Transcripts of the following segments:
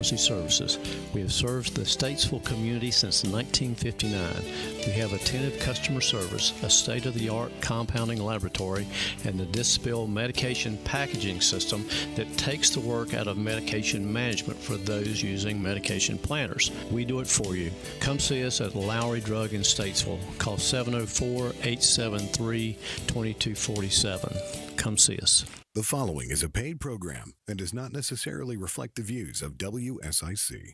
Services. We have served the Statesville community since 1959. We have attentive customer service, a state-of-the-art compounding laboratory, and the Dispill medication packaging system that takes the work out of medication management for those using medication planners. We do it for you. Come see us at Lowry Drug in Statesville. Call 704-873-2247. Come see us. The following is a paid program and does not necessarily reflect the views of WSIC.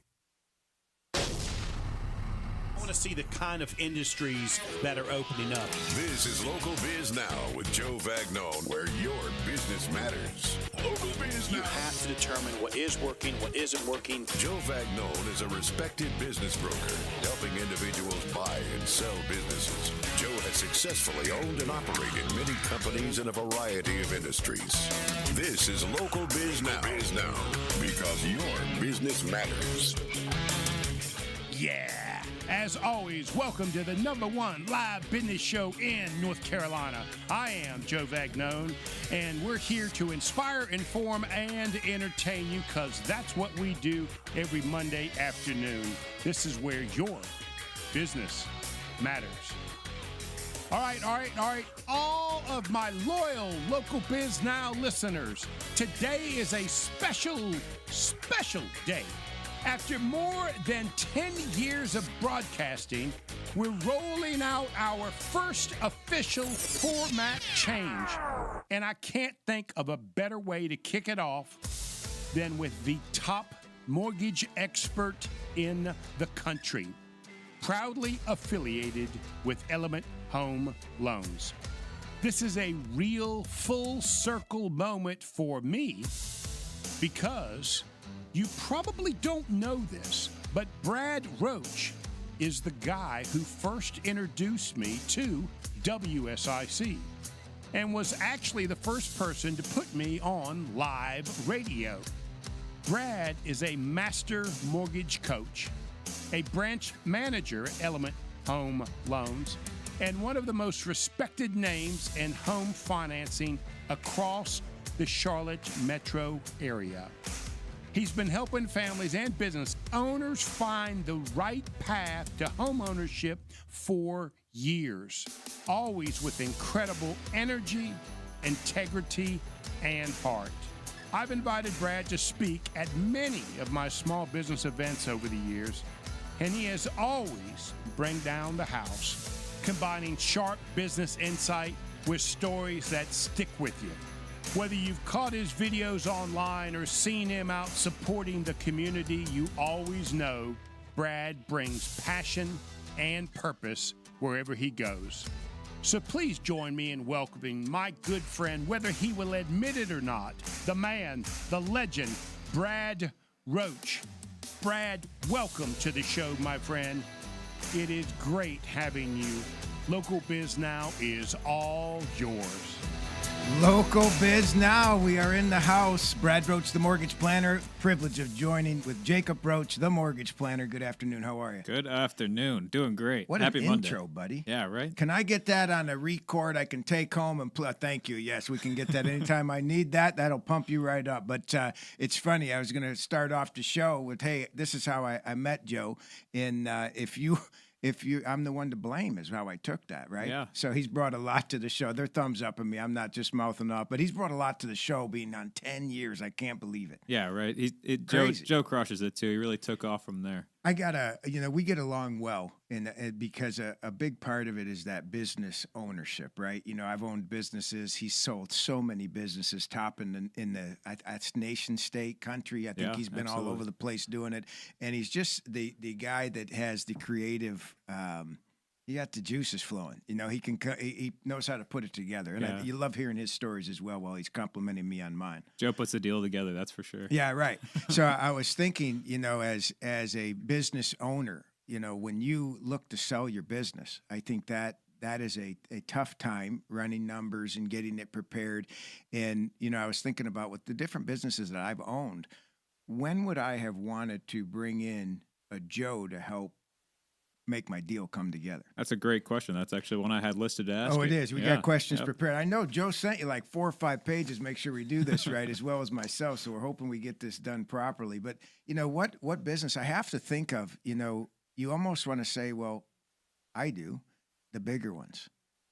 I want to see the kind of industries that are opening up. This is Local Biz Now with Joe Vagnone, where your business matters. Local Biz Now. You have to determine what is working, what isn't working. Joe Vagnone is a respected business broker, helping individuals buy and sell businesses. Joe has successfully owned and operated many companies in a variety of industries. This is Local Biz Now, because your business matters. Yeah. As always, welcome to the #1 live business show in North Carolina. I am Joe Vagnone, and we're here to inspire, inform, and entertain you, because that's what we do every Monday afternoon. This is where your business matters. All right. All of my loyal Local Biz Now listeners, today is a special day. After more than 10 years of broadcasting, we're rolling out our first official format change. And I can't think of a better way to kick it off than with the top mortgage expert in the country, proudly affiliated with Element Home Loans. This is a real full circle moment for me, because you probably don't know this, but Brad Roach is the guy who first introduced me to WSIC and was actually the first person to put me on live radio. Brad is a master mortgage coach, a branch manager at Element Home Loans, and one of the most respected names in home financing across the Charlotte metro area. He's been helping families and business owners find the right path to home ownership for years, always with incredible energy, integrity, and heart. I've invited Brad to speak at many of my small business events over the years, and he has always bring down the house, combining sharp business insight with stories that stick with you. Whether you've caught his videos online or seen him out supporting the community, you always know Brad brings passion and purpose wherever he goes. So please join me in welcoming my good friend, whether he will admit it or not, the man, the legend, Brad Roach. Brad, welcome to the show, my friend. It is great having you. Local Biz Now is all yours. Local Biz Now, we are in the house. Brad Roach, the mortgage planner. Privilege of joining with Jacob Roach, the mortgage planner. Good afternoon. How are you? Good afternoon. Doing great. What Happy an Monday. Intro, buddy. Yeah, right? Can I get that on a record I can take home and play? Thank you. Yes, we can get that anytime I need that. That'll pump you right up. But it's funny. I was going to start off the show with, hey, this is how I met Joe. And I'm the one to blame is how I took that, right? Yeah. So he's brought a lot to the show. They're thumbs up at me. I'm not just mouthing off, but he's brought a lot to the show being on 10 years. I can't believe it. Yeah, right. Joe crushes it too. He really took off from there. We get along well, and because a big part of it is that business ownership, right? I've owned businesses. He's sold so many businesses, top in the nation, state, country. I think he's been all over the place doing it, and he's just the guy that has the creative. He got the juices flowing. He knows how to put it together. And you love hearing his stories as well while he's complimenting me on mine. Joe puts the deal together, that's for sure. Yeah, right. So I was thinking, as a business owner, when you look to sell your business, I think that is a tough time running numbers and getting it prepared. And, I was thinking about with the different businesses that I've owned, when would I have wanted to bring in a Joe to help make my deal come together? That's a great question. That's actually one I had listed to ask. Oh, it you. is. We Yeah. got questions Yep. prepared. I know Joe sent you like 4 or 5 pages. Make sure we do this right, as well as myself. So we're hoping we get this done properly. But you know what business I have to think of? You know, you almost want to say, well, I do the bigger ones.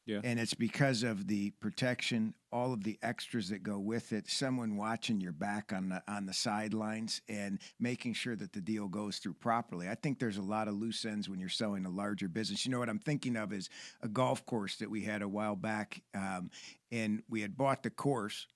Yeah. And it's because of the protection, all of the extras that go with it, someone watching your back on the sidelines and making sure that the deal goes through properly. I think there's a lot of loose ends when you're selling a larger business. You know what I'm thinking of is a golf course that we had a while back, and we had bought the course.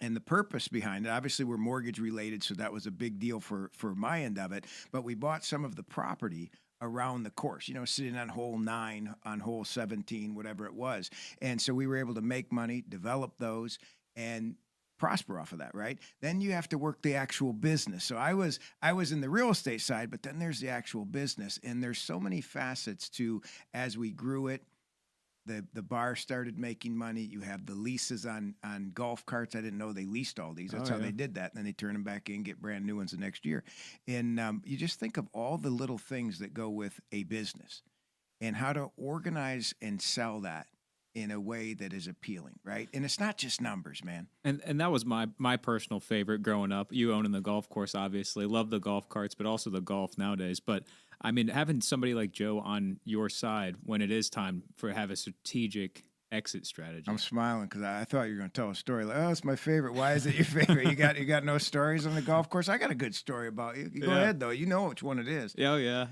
And the purpose behind it, obviously we're mortgage related, so that was a big deal for my end of it. But we bought some of the property around the course, you know, sitting on hole 9, on hole 17, whatever it was. And so we were able to make money, develop those, and prosper off of that, right? Then you have to work the actual business. So I was in the real estate side, but then there's the actual business. And there's so many facets to, as we grew it, the bar started making money. You have the leases on golf carts. I didn't know they leased all these. That's how they did that. And then they turn them back in, get brand new ones the next year. And you just think of all the little things that go with a business and how to organize and sell that in a way that is appealing, right? And it's not just numbers, man. And that was my personal favorite growing up. You owning the golf course, obviously. Love the golf carts, but also the golf nowadays. But, I mean, having somebody like Joe on your side when it is time for have a strategic exit strategy. I'm smiling because I thought you were going to tell a story. Like, oh, it's my favorite. Why is it your favorite? You got no stories on the golf course? I got a good story about you. Go ahead, though. You know which one it is. Yeah.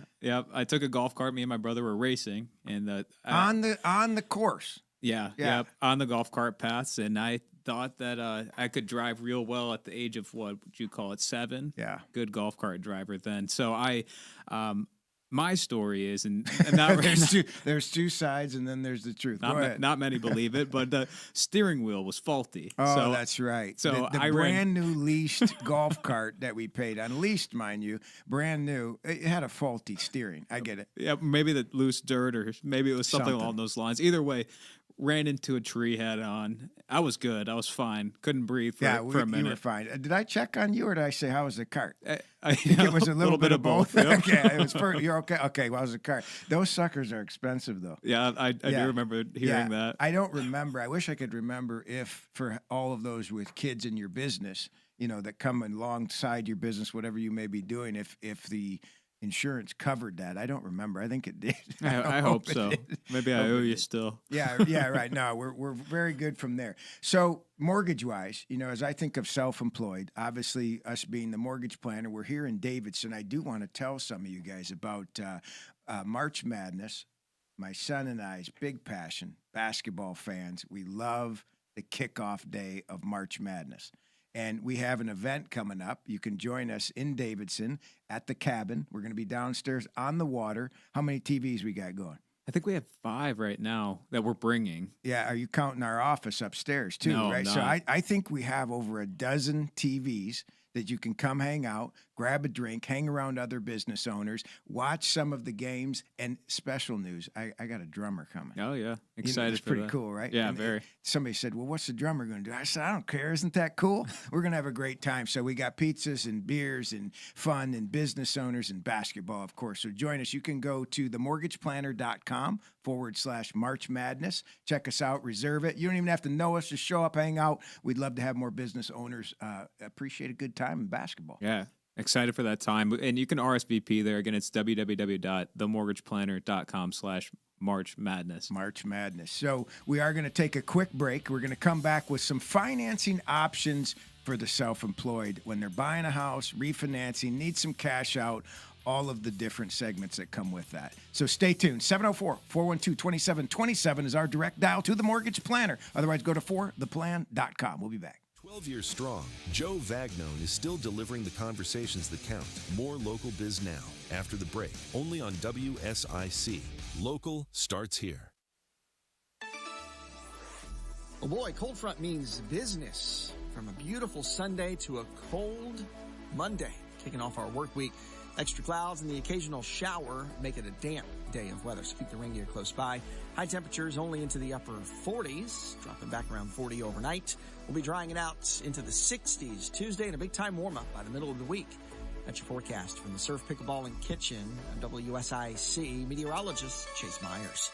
I took a golf cart. Me and my brother were racing. And on the course. Yeah, on the golf cart paths, and I thought that I could drive real well at the age of what would you call it, 7? Yeah, good golf cart driver then. So my story is, and not there's two sides, and then there's the truth. Not many believe it, but the steering wheel was faulty. Oh, so, that's right. So the brand new leased golf cart that we paid on, leased, mind you, brand new, it had a faulty steering. I get it. Yeah, maybe the loose dirt, or maybe it was something along those lines. Either way, ran into a tree head on. I was good. I was fine. Couldn't breathe for a minute. You were fine. Did I check on you, or did I say, how was the cart? I think it was a little bit of both. Yep. Okay, it was you're okay. Okay, well, it was a cart. Those suckers are expensive, though. Yeah, I do remember hearing that. I don't remember. I wish I could remember if for all of those with kids in your business, you know, that come alongside your business, whatever you may be doing, if the insurance covered that. I don't remember. I think it did. I hope so. Maybe I owe you still. Yeah, right. No, we're very good from there. So mortgage-wise, you know, as I think of self-employed, obviously us being the mortgage planner, we're here in Davidson. I do want to tell some of you guys about March Madness. My son and I's big passion, basketball fans. We love the kickoff day of March Madness. And we have an event coming up. You can join us in Davidson at the cabin. We're going to be downstairs on the water. How many TVs we got going? I think we have 5 right now that we're bringing. Yeah, are you counting our office upstairs too? No, right. not. So I think we have over a dozen TVs that you can come hang out, grab a drink, hang around other business owners, watch some of the games, and special news. I got a drummer coming. Oh, yeah. Excited It's for pretty that. cool, right? Yeah, And very. Somebody said, well, what's the drummer going to do? I said, I don't care. Isn't that cool? We're going to have a great time. So we got pizzas and beers and fun and business owners and basketball, of course. So join us. You can go to themortgageplanner.com/March Madness. Check us out. Reserve it. You don't even have to know us. Just show up, hang out. We'd love to have more business owners appreciate a good time in basketball. Yeah. Excited for that time. And you can RSVP there. Again, it's www.themortgageplanner.com/March Madness. March Madness. So we are going to take a quick break. We're going to come back with some financing options for the self-employed when they're buying a house, refinancing, need some cash out, all of the different segments that come with that. So stay tuned. 704-412-2727 is our direct dial to the Mortgage Planner. Otherwise, go to fortheplan.com. We'll be back. 12 years strong, Joe Vagnone is still delivering the conversations that count. More local Biz Now after the break, only on WSIC. Local starts here. Oh boy, cold front means business. From a beautiful Sunday to a cold Monday, kicking off our work week. Extra clouds and the occasional shower make it a damp day of weather, so keep the rain gear close by. High temperatures only into the upper 40s, dropping back around 40 overnight. We'll be drying it out into the 60s Tuesday and a big time warm-up by the middle of the week. That's your forecast from the Surf Pickleball and Kitchen. I'm WSIC meteorologist Chase Myers.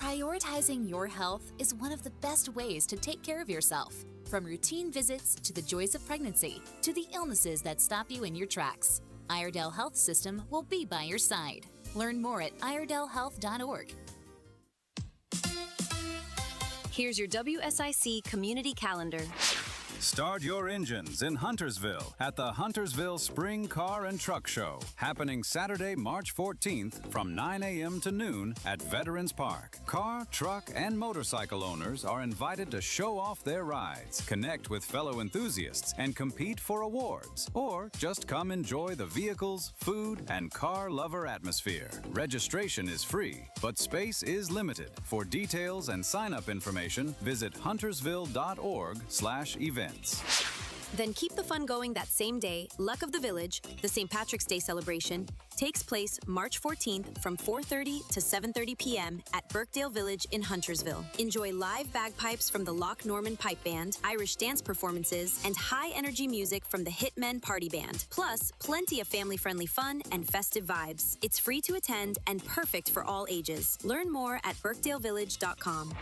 Prioritizing your health is one of the best ways to take care of yourself. From routine visits to the joys of pregnancy to the illnesses that stop you in your tracks, Iredell Health System will be by your side. Learn more at iredellhealth.org. Here's your WSIC community calendar. Start your engines in Huntersville at the Huntersville Spring Car and Truck Show, happening Saturday, March 14th from 9 a.m. to noon at Veterans Park. Car, truck, and motorcycle owners are invited to show off their rides, connect with fellow enthusiasts, and compete for awards. Or just come enjoy the vehicles, food, and car lover atmosphere. Registration is free, but space is limited. For details and sign-up information, visit huntersville.org/events. Then keep the fun going that same day. Luck of the Village, the St. Patrick's Day celebration, takes place March 14th from 4:30 to 7:30 p.m. at Birkdale Village in Huntersville. Enjoy live bagpipes from the Loch Norman Pipe Band, Irish dance performances, and high-energy music from the Hitmen Party Band. Plus, plenty of family-friendly fun and festive vibes. It's free to attend and perfect for all ages. Learn more at birkdalevillage.com.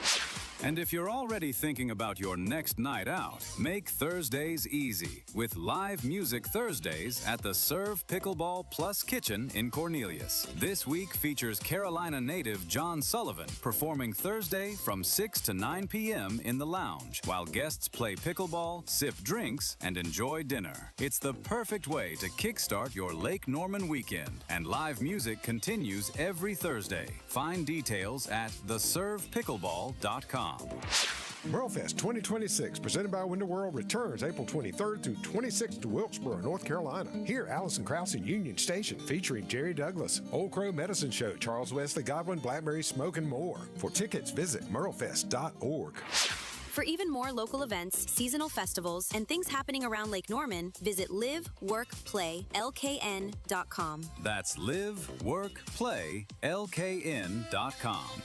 And if you're already thinking about your next night out, make Thursdays easy with live music Thursdays at the Serve Pickleball Plus Kitchen in Cornelius. This week features Carolina native John Sullivan performing Thursday from 6 to 9 p.m. in the lounge, while guests play pickleball, sip drinks, and enjoy dinner. It's the perfect way to kickstart your Lake Norman weekend, and live music continues every Thursday. Find details at theservepickleball.com. MuralFest 2026, presented by Window World, returns April 23rd through 26th to Wilkesboro, North Carolina. Hear Allison Krause in Union Station, featuring Jerry Douglas, Old Crow Medicine Show, Charles Wesley Godwin, Blackberry Smoke, and more. For tickets, visit muralfest.org. For even more local events, seasonal festivals, and things happening around Lake Norman, visit liveworkplaylkn.com. That's liveworkplaylkn.com.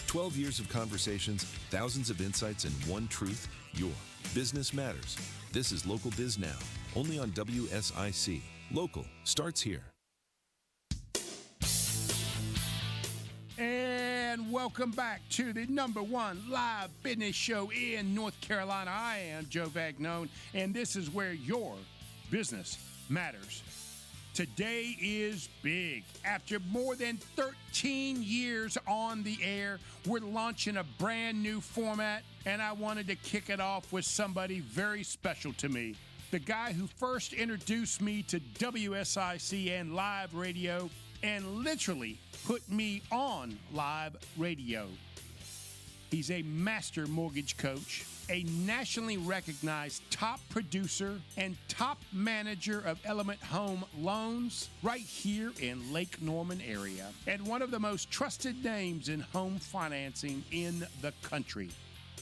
12 years of conversations, thousands of insights, and one truth: your business matters. This is Local Biz Now, only on WSIC. Local starts here. And welcome back to the #1 live business show in North Carolina. I am Joe Vagnone, and this is where your business matters. Today is big. After more than 13 years on the air, we're launching a brand new format, and I wanted to kick it off with somebody very special to me. The guy who first introduced me to WSIC and live radio, and literally put me on live radio. He's a master mortgage coach, a nationally recognized top producer and top manager of Element Home Loans right here in Lake Norman area, and one of the most trusted names in home financing in the country.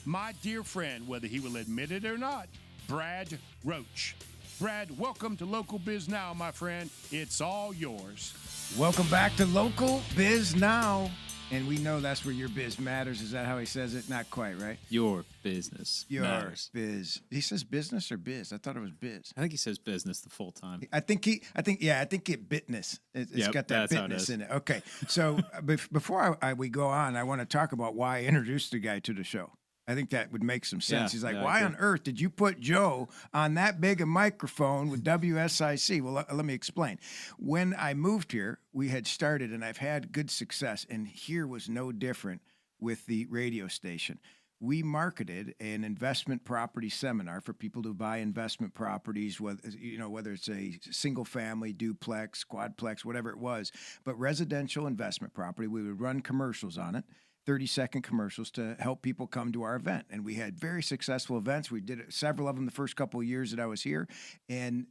My dear friend, whether he will admit it or not, Brad Roach. Brad, welcome to Local Biz Now, my friend. It's all yours. Welcome back to Local Biz Now. And we know that's where your biz matters. Is that how he says it? Not quite, right? Your business matters. Biz. He says business or biz? I thought it was biz. I think he says business the full time. I think it bitness. It's got that bitness in it. Okay. So before we go on, I want to talk about why I introduced the guy to the show. I think that would make some sense. He's like, why on earth did you put Joe on that big a microphone with WSIC? Well, let me explain. When I moved here, we had started, and I've had good success, and here was no different with the radio station. We marketed an investment property seminar for people to buy investment properties, whether it's a single family, duplex, quadplex, whatever it was, but residential investment property. We would run commercials on it. 30-second commercials to help people come to our event. And we had very successful events. We did several of them the first couple of years that I was here. And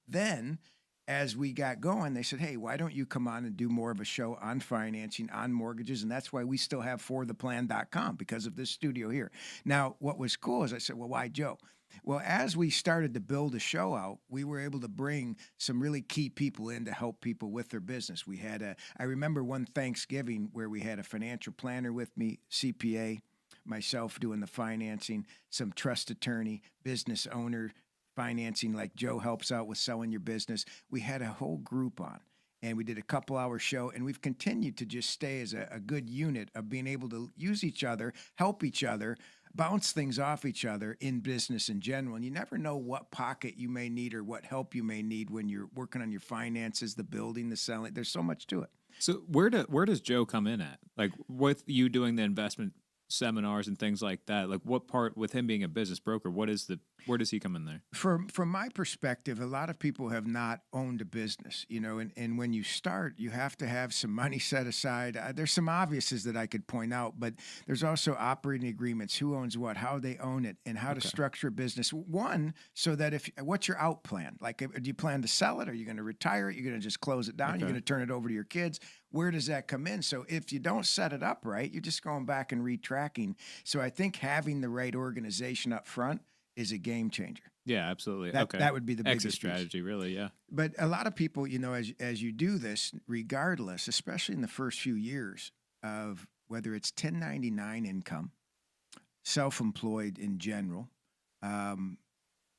then as we got going, they said, hey, why don't you come on and do more of a show on financing, on mortgages? And that's why we still have fortheplan.com, because of this studio here. Now, what was cool is I said, well, why Joe? Well, as we started to build a show out, we were able to bring some really key people in to help people with their business. I remember one Thanksgiving where we had a financial planner with me, CPA, myself doing the financing, some trust attorney, business owner, financing, like Joe helps out with selling your business. We had a whole group on, and we did a couple-hour show, and we've continued to just stay as a good unit of being able to use each other, help each other, bounce things off each other in business in general. And you never know what pocket you may need or what help you may need when you're working on your finances, the building, the selling. There's so much to it. So where does Joe come in at? Like with you doing the investment seminars and things like that, like what part with him being a business broker, where does he come in there? From my perspective, a lot of people have not owned a business, and when you start, you have to have some money set aside. There's some obviouses that I could point out, but there's also operating agreements, who owns what, how they own it, and how to structure a business. One, so that what's your out plan? Like, do you plan to sell it? Are you going to retire it? You're going to just close it down? You're going to turn it over to your kids? Where does that come in? So if you don't set it up right, you're just going back and retracking. So I think having the right organization up front is a game changer. Yeah, absolutely. That would be the biggest exit strategy, really, yeah. But a lot of people, as you do this, regardless, especially in the first few years of whether it's 1099 income, self-employed in general,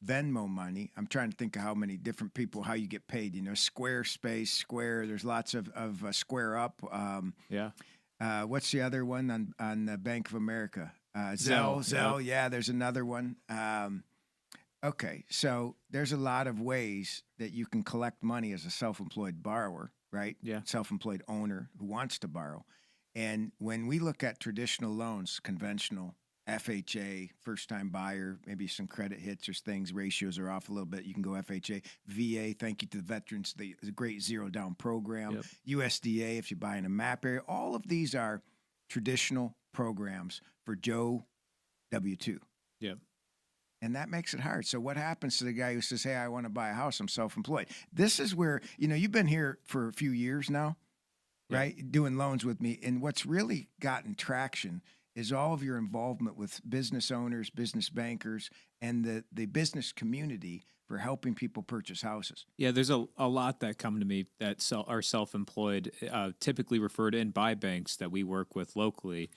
Venmo money. I'm trying to think of how many different people, how you get paid. Squarespace, Square. There's lots of Square Up. What's the other one on the Bank of America? Zelle. Yeah, there's another one. Okay, so there's a lot of ways that you can collect money as a self-employed borrower, right? Yeah. Self-employed owner who wants to borrow. And when we look at traditional loans, conventional, FHA, first-time buyer, maybe some credit hits or things, ratios are off a little bit. You can go FHA, VA, thank you to the veterans, the great zero-down program, USDA if you buy in a MAP area. All of these are traditional programs for Joe W-2. Yep. And that makes it hard. So what happens to the guy who says, hey, I want to buy a house, I'm self-employed? This is where, you've been here for a few years now, right, doing loans with me. And what's really gotten traction is all of your involvement with business owners, business bankers, and the business community for helping people purchase houses. Yeah, there's a lot that come to me that are self-employed, typically referred in by banks that we work with locally.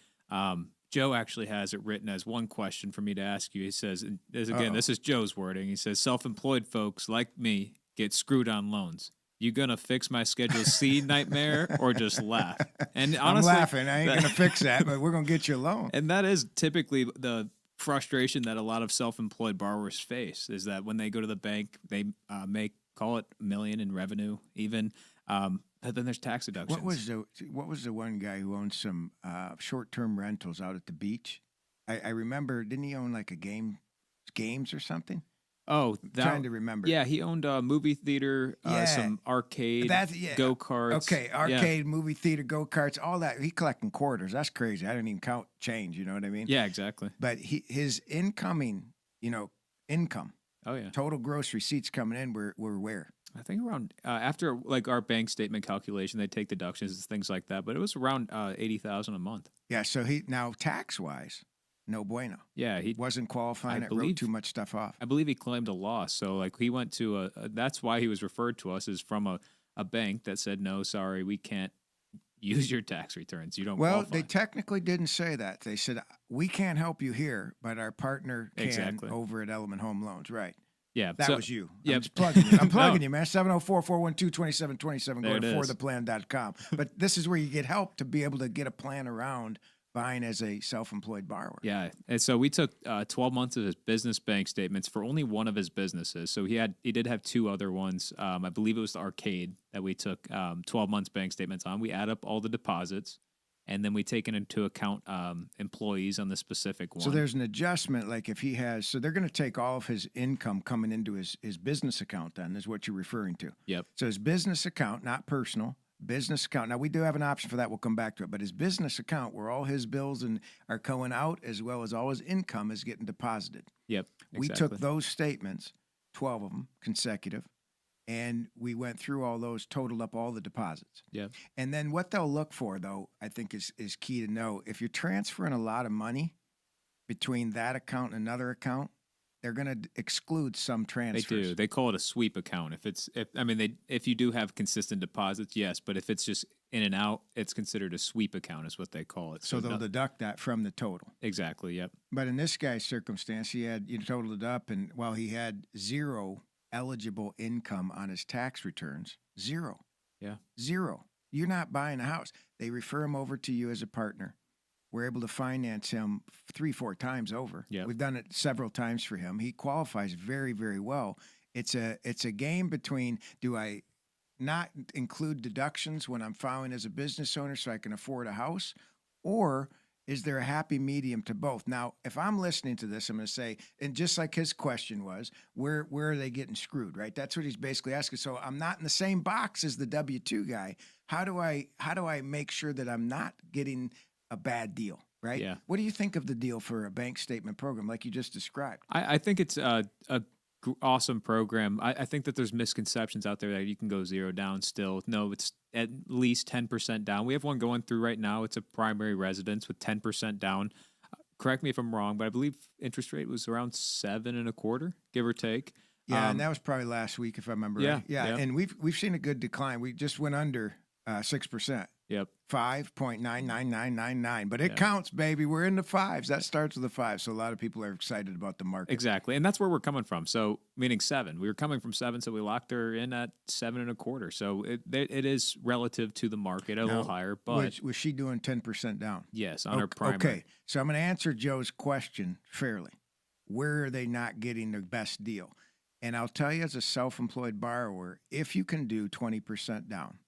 Joe actually has it written as one question for me to ask you. He says, this is Joe's wording. He says, self-employed folks like me get screwed on loans. You gonna fix my Schedule C nightmare or just laugh? And honestly, I'm laughing. I ain't gonna fix that, but we're gonna get you a loan. And that is typically the frustration that a lot of self-employed borrowers face, is that when they go to the bank, they make, call it $1 million in revenue even, but then there's tax deductions. What was the one guy who owned some short-term rentals out at the beach? I remember, didn't he own like games or something? Oh, trying to remember. Yeah, he owned a movie theater, some arcade, go-karts. Okay, arcade, movie theater, go-karts, all that. He collecting quarters. That's crazy. I didn't even count change, you know what I mean? Yeah, exactly. But his income, oh yeah, total gross receipts coming in were where? I think around, after like our bank statement calculation, they take deductions and things like that, but it was around $80,000 a month. Yeah, so now tax-wise, no bueno. Yeah, he wasn't qualifying. It wrote too much stuff off. I believe he claimed a loss. So like he went to that's why he was referred to us, is from a bank that said, no, sorry, we can't use your tax returns. You don't qualify. They technically didn't say that. They said, we can't help you here, but our partner can over at Element Home Loans. Right. Yeah. That was you. Yeah. I'm just plugging you. I'm plugging you, man. 704-412-2727. Go to fortheplan.com. But this is where you get help to be able to get a plan around buying as a self-employed borrower. Yeah, and so we took 12 months of his business bank statements for only one of his businesses. So he did have two other ones. I believe it was the arcade that we took 12 months bank statements on. We add up all the deposits, and then we take into account employees on the specific one. So there's an adjustment, like if he has, so they're going to take all of his income coming into his business account then, is what you're referring to. Yep. So his business account, not personal, business account. Now, we do have an option for that. We'll come back to it. But his business account, where all his bills are going out, as well as all his income is getting deposited. Yep, exactly. We took those statements, 12 of them consecutive, and we went through all those, totaled up all the deposits. Yep. And then what they'll look for, though, I think is key to know. If you're transferring a lot of money between that account and another account, they're going to exclude some They transfers. do. They call it a sweep account. If you do have consistent deposits, yes, but if it's just in and out, it's considered a sweep account is what they call it. So they'll deduct that from the total. Exactly, yep. But in this guy's circumstance, he had, totaled it up, and while he had zero eligible income on his tax returns, zero. Yeah. Zero. You're not buying a house. They refer him over to you as a partner. We're able to finance him 3-4 times over. Yep. We've done it several times for him. He qualifies very, very well. It's a game between, do I not include deductions when I'm filing as a business owner so I can afford a house, or is there a happy medium to both? Now, if I'm listening to this, I'm going to say, and just like his question was, where are they getting screwed, right? That's what he's basically asking. So I'm not in the same box as the W-2 guy. How do I make sure that I'm not getting a bad deal, right? Yeah. What do you think of the deal for a bank statement program like you just described? I think it's a awesome program. I think that there's misconceptions out there that you can go zero down still. No, it's at least 10% down. We have one going through right now. It's a primary residence with 10% down. Correct me if I'm wrong, but I believe interest rate was around 7.25%, give or take. Yeah, and that was probably last week if I remember right. Yeah, and we've seen a good decline. We just went under 6%. Yep. 5.99999. But it counts, baby. We're in the fives. That starts with a 5. So a lot of people are excited about the market. Exactly. And that's where we're coming from. So meaning 7. We were coming from 7, so we locked her in at 7.25. So it is relative to the market, a little higher. But was she doing 10% down? Yes, on her primary. Okay. So I'm going to answer Joe's question fairly. Where are they not getting the best deal? And I'll tell you as a self-employed borrower, if you can do 20% down,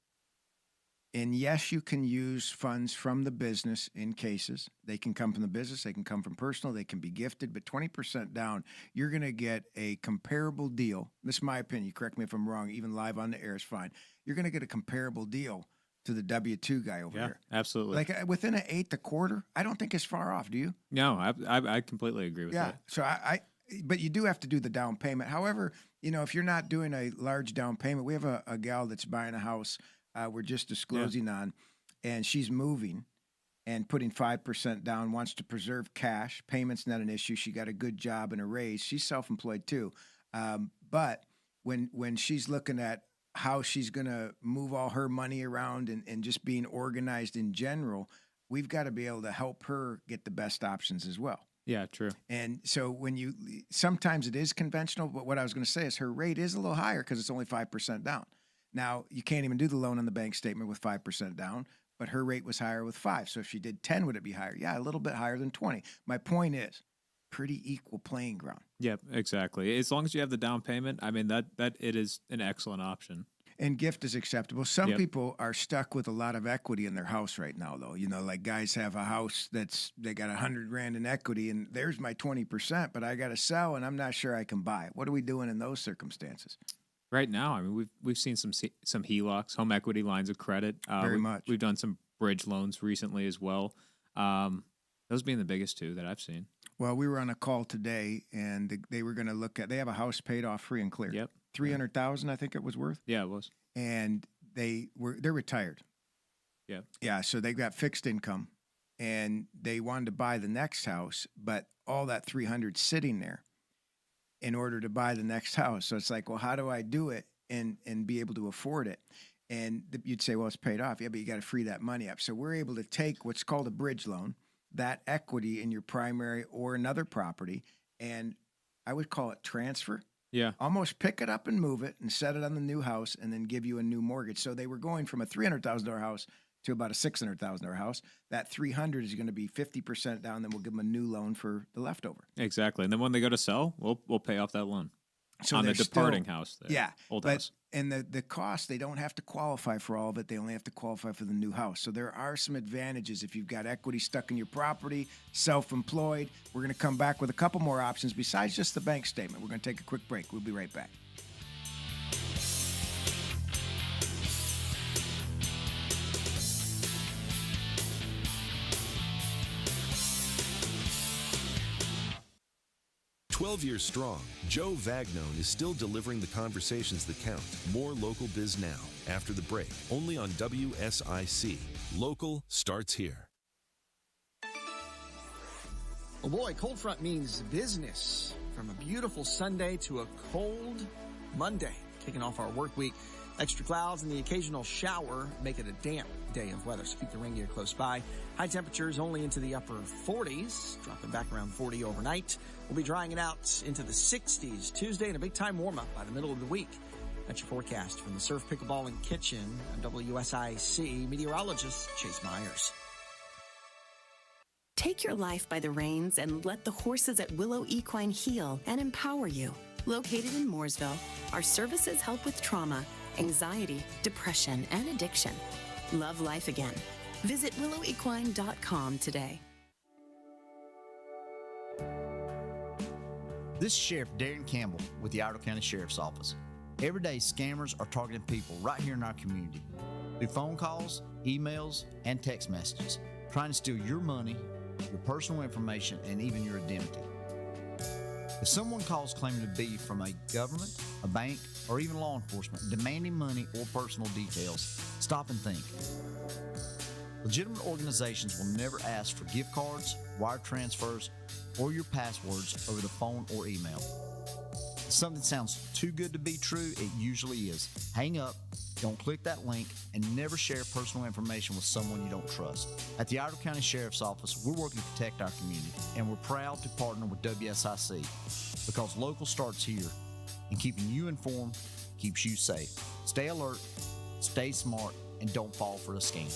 and yes, you can use funds from the business in cases. They can come from the business. They can come from personal. They can be gifted. But 20% down, you're going to get a comparable deal. This is my opinion. Correct me if I'm wrong. Even live on the air is fine. You're going to get a comparable deal to the W-2 guy over here. Absolutely. Like within an 8.25, I don't think it's far off. Do you? No, I completely agree with that. So but you do have to do the down payment. However, if you're not doing a large down payment, we have a gal that's buying a house. We're just disclosing on, and she's moving and putting 5% down, wants to preserve cash. Payment's not an issue. She got a good job and a raise. She's self-employed too. But when she's looking at how she's going to move all her money around and just being organized in general, we've got to be able to help her get the best options as well. Yeah, true. And so sometimes it is conventional, but what I was going to say is her rate is a little higher because it's only 5% down. Now, you can't even do the loan on the bank statement with 5% down, but her rate was higher with 5. So if she did 10, would it be higher? Yeah, a little bit higher than 20. My point is, pretty equal playing ground. Yep, exactly. As long as you have the down payment, I mean, that it is an excellent option. And gift is acceptable. Some people are stuck with a lot of equity in their house right now, though. Like guys have a house they got $100,000 in equity, and there's my 20%, but I got to sell, and I'm not sure I can buy it. What are we doing in those circumstances? Right now, I mean, we've seen some HELOCs, home equity lines of credit. Very much. We've done some bridge loans recently as well. Those being the biggest two that I've seen. Well, we were on a call today, and they were going to look at. They have a house paid off free and clear. Yep. $300,000, I think it was worth. Yeah, it was. And they're retired. Yeah. Yeah. So they got fixed income, and they wanted to buy the next house, but all that 300 sitting there in order to buy the next house. So it's like, well, how do I do it and be able to afford it? And you'd say, well, it's paid off. Yeah, but you got to free that money up. So we're able to take what's called a bridge loan, that equity in your primary or another property, and I would call it transfer. Yeah. Almost pick it up and move it and set it on the new house and then give you a new mortgage. So they were going from a $300,000 house to about a $600,000 house. That $300,000 is going to be 50% down. Then we'll give them a new loan for the leftover. Exactly. And then when they go to sell, we'll pay off that loan. So on the departing house there. Yeah. Old house. And the cost, they don't have to qualify for all of it. They only have to qualify for the new house. So there are some advantages if you've got equity stuck in your property, self-employed. We're going to come back with a couple more options besides just the bank statement. We're going to take a quick break. We'll be right back. Years strong, Joe Vagnone is still delivering the conversations that count. More local Biz Now after the break, only on WSIC. Local starts here. Oh boy, cold front means business from a beautiful Sunday to a cold Monday, kicking off our work week. Extra clouds and the occasional shower make it a damp day of weather, so keep the rain gear close by. High temperatures only into the upper 40s, dropping back around 40 overnight. We'll be drying it out into the 60s Tuesday and a big-time warm-up by the middle of the week. That's your forecast from the Surf Pickleball and Kitchen. I'm WSIC meteorologist Chase Myers. Take your life by the reins and let the horses at Willow Equine heal and empower you. Located in Mooresville, our services help with trauma, anxiety, depression, and addiction. Love life again. Visit willowequine.com today. This is Sheriff Darren Campbell with the Iredell County Sheriff's Office. Every day, scammers are targeting people right here in our community through phone calls, emails, and text messages, trying to steal your money, your personal information, and even your identity. If someone calls claiming to be from a government, a bank, or even law enforcement demanding money or personal details, stop and think. Legitimate organizations will never ask for gift cards, wire transfers, or your passwords over the phone or email. If something sounds too good to be true, it usually is. Hang up, don't click that link, and never share personal information with someone you don't trust. At the Iredell County Sheriff's Office, we're working to protect our community, and we're proud to partner with WSIC because local starts here, and keeping you informed keeps you safe. Stay alert, stay smart, and don't fall for a scam.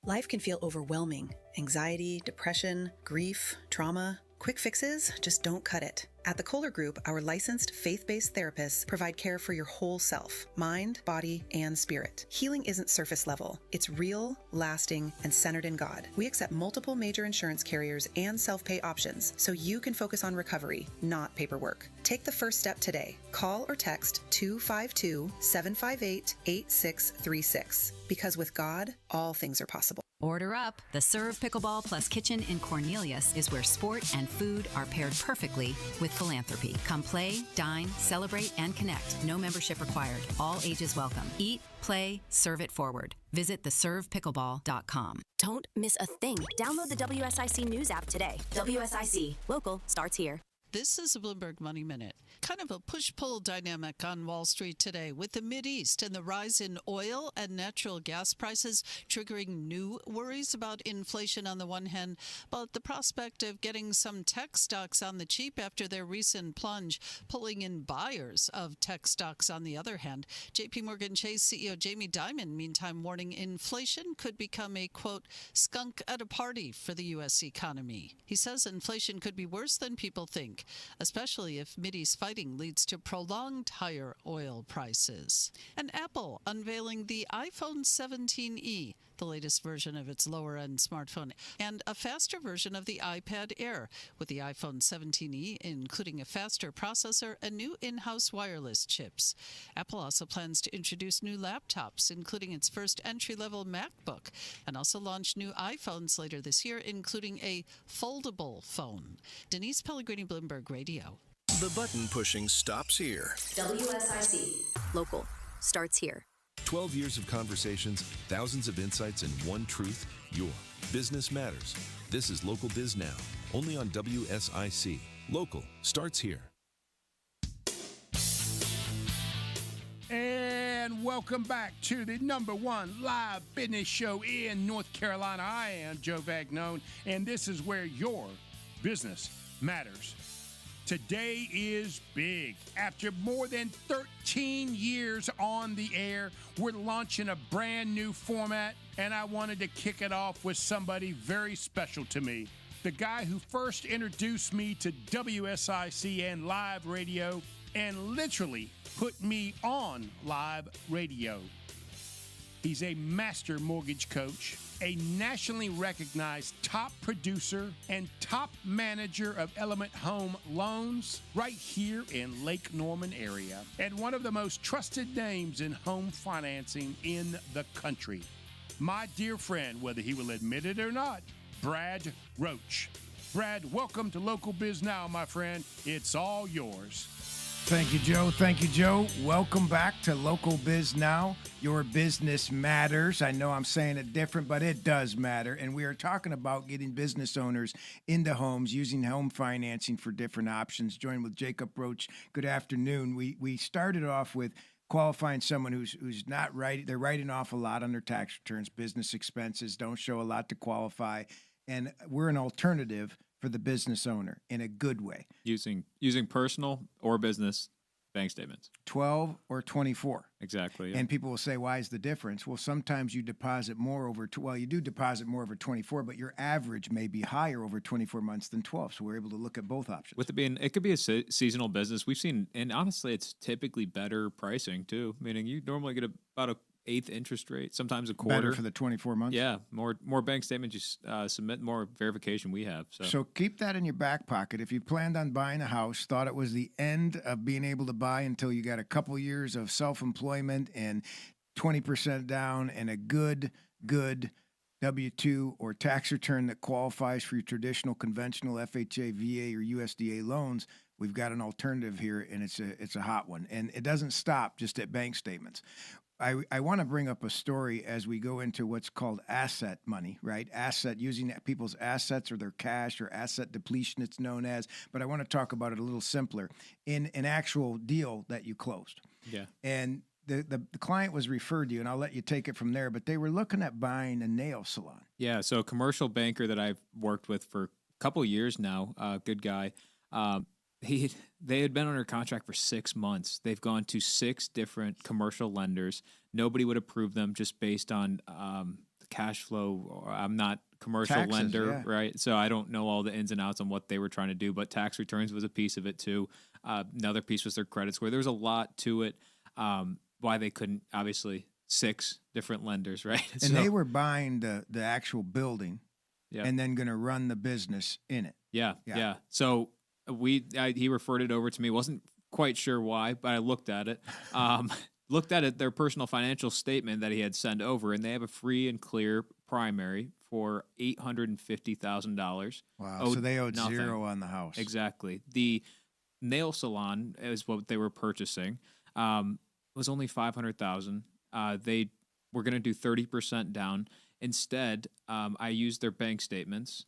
Life can feel overwhelming. Anxiety, depression, grief, trauma. Quick fixes just don't cut it. At the Kohler Group, our licensed faith-based therapists provide care for your whole self, mind, body, and spirit. Healing isn't surface level. It's real, lasting, and centered in God. We accept multiple major insurance carriers and self-pay options, so you can focus on recovery, not paperwork. Take the first step today. Call or text 252-758-8636. Because with God, all things are possible. Order up. The Serve Pickleball Plus Kitchen in Cornelius is where sport and food are paired perfectly with philanthropy. Come play, dine, celebrate, and connect. No membership required. All ages welcome. Eat, play, serve it forward. Visit theservepickleball.com. Don't miss a thing. Download the WSIC News app today. WSIC. Local starts here. This is a Bloomberg Money Minute. Kind of a push-pull dynamic on Wall Street today with the Mideast and the rise in oil and natural gas prices triggering new worries about inflation on the one hand, but the prospect of getting some tech stocks on the cheap after their recent plunge, pulling in buyers of tech stocks on the other hand. JP Morgan Chase CEO Jamie Dimon, meantime, warning inflation could become a, quote, skunk at a party for the U.S. economy. He says inflation could be worse than people think, especially if Mideast fighting leads to prolonged higher oil prices. And Apple unveiling the iPhone 17e, the latest version of its lower-end smartphone, and a faster version of the iPad Air, with the iPhone 17e including a faster processor and new in-house wireless chips. Apple also plans to introduce new laptops, including its first entry-level MacBook, and also launch new iPhones later this year, including a foldable phone. Denise Pellegrini, Bloomberg Radio. The button pushing stops here. WSIC. Local starts here. 12 years of conversations, thousands of insights, and one truth: your business matters. This is Local Biz Now, only on WSIC. Local starts here. And welcome back to the #1 live business show in North Carolina. I am Joe Vagnone, and this is where your business matters. Today is big. After more than 13 years on the air, we're launching a brand new format, and I wanted to kick it off with somebody very special to me. The guy who first introduced me to WSIC and live radio and literally put me on live radio. He's a master mortgage coach, a nationally recognized top producer and top manager of Element Home Loans right here in Lake Norman area, and one of the most trusted names in home financing in the country. My dear friend, whether he will admit it or not, Brad Roach. Brad, welcome to Local Biz Now, my friend. It's all yours. Thank you, Joe. Thank you, Joe. Welcome back to Local Biz Now. Your business matters. I know I'm saying it different, but it does matter. And we are talking about getting business owners into homes, using home financing for different options. Joined with Jacob Roach. Good afternoon. We started off with qualifying someone who's not writing. They're writing off a lot on their tax returns. Business expenses don't show a lot to qualify. And we're an alternative for the business owner in a good way. Using personal or business bank statements. 12 or 24. Exactly. Yeah. And people will say, why is the difference? Well, sometimes you deposit more you do deposit more over 24, but your average may be higher over 24 months than 12. So we're able to look at both options. With it could be a seasonal business. We've seen, and honestly, it's typically better pricing too. Meaning you normally get about a eighth interest rate, sometimes a quarter. Better for the 24 months? Yeah, more bank statements you submit, more verification we have. So keep that in your back pocket. If you planned on buying a house, thought it was the end of being able to buy until you got a couple years of self-employment and 20% down and a good W-2 or tax return that qualifies for your traditional conventional FHA, VA, or USDA loans, we've got an alternative here, and it's a hot one. And it doesn't stop just at bank statements. I want to bring up a story as we go into what's called asset money, right? Using people's assets or their cash or asset depletion, it's known as. But I want to talk about it a little simpler in an actual deal that you closed. Yeah. And the client was referred to you, and I'll let you take it from there, but they were looking at buying a nail salon. Yeah, so a commercial banker that I've worked with for a couple years now, good guy, they had been under contract for 6 months. They've gone to 6 different commercial lenders. Nobody would approve them just based on the cash flow. I'm not commercial Taxes, lender, yeah. right? So I don't know all the ins and outs on what they were trying to do, but tax returns was a piece of it too. Another piece was their credit score. There was a lot to it. Why they couldn't, obviously, 6 different lenders, right? And they were buying the actual building Yeah. and then going to run the business in it. Yeah. So he referred it over to me. Wasn't quite sure why, but I looked at it. Their personal financial statement that he had sent over, and they have a free and clear primary for $850,000. Wow. So they owed nothing. zero on the house. Exactly. The nail salon is what they were purchasing. Was only $500,000. They were going to do 30% down. Instead, I used their bank statements.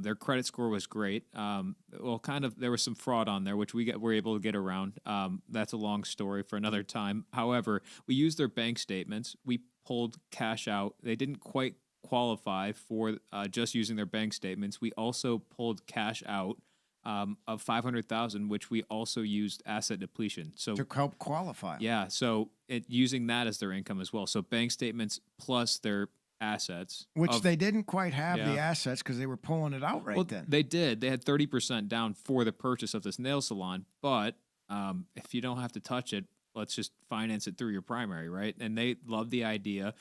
Their credit score was great. There was some fraud on there, which we were able to get around. That's a long story for another time. However, we used their bank statements. We pulled cash out. They didn't quite qualify for just using their bank statements. We also pulled cash out of $500,000, which we also used asset depletion. So to help qualify. Yeah. So using that as their income as well. So bank statements plus their assets. Which they didn't quite have the assets because they were pulling it out then. They did. They had 30% down for the purchase of this nail salon. But if you don't have to touch it, let's just finance it through your primary, right? And they loved the idea.